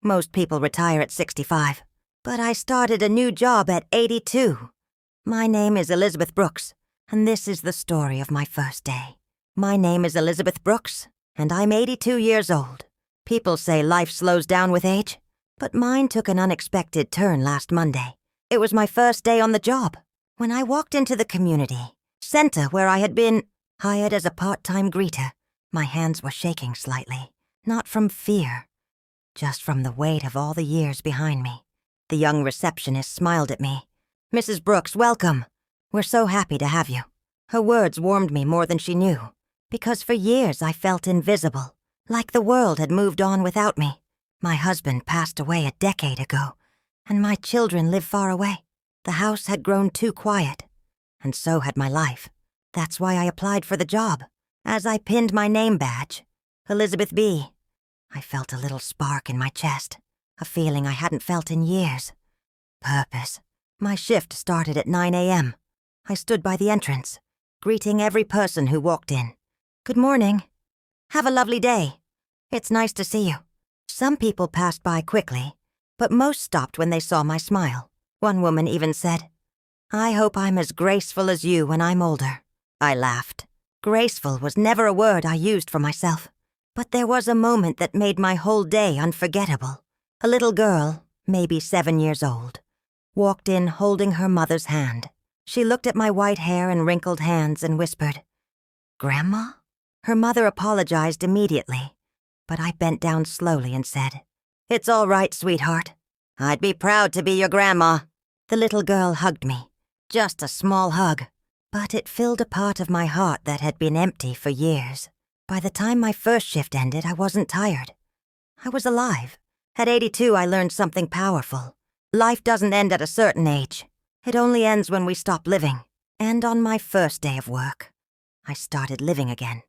Most people retire at 65, but I started a new job at 82. My name is ElizabethBrooks, and this is the story of my first day. My name is ElizabethBrooks, and I'm 82 years old. People say life slows down with age, but mine took an unexpected turn last Monday. It was my first day on the job. When I walked into the community center where I had been hired as a part-time greeter, my hands were shaking slightly, not from fear, just from the weight of all the years behind me. The young receptionist smiled at me. "Mrs. Brooks, welcome. We're so happy to have you." Her words warmed me more than she knew, because for years I felt invisible, like the world had moved on without me. My husband passed away a decade ago, and my children live far away. The house had grown too quiet, and so had my life. That's why I applied for the job. As I pinned my name badge, Elizabeth B., I felt a little spark in my chest, a feeling I hadn't felt in years. Purpose. My shift started at 9 a.m. I stood by the entrance, greeting every person who walked in. "Good morning. Have a lovely day. It's nice to see you." Some people passed by quickly, but most stopped when they saw my smile. One woman even said, "I hope I'm as graceful as you when I'm older." I laughed. Graceful was never a word I used for myself, but there was a moment that made my whole day unforgettable. A little girl, maybe 7 years old, walked in holding her mother's hand. She looked at my white hair and wrinkled hands and whispered, "Grandma?" Her mother apologized immediately, but I bent down slowly and said, "It's all right, sweetheart. I'd be proud to be your grandma." The little girl hugged me, just a small hug, but it filled a part of my heart that had been empty for years. By the time my first shift ended, I wasn't tired. I was alive. At 82, I learned something powerful. Life doesn't end at a certain age. It only ends when we stop living. And on my first day of work, I started living again.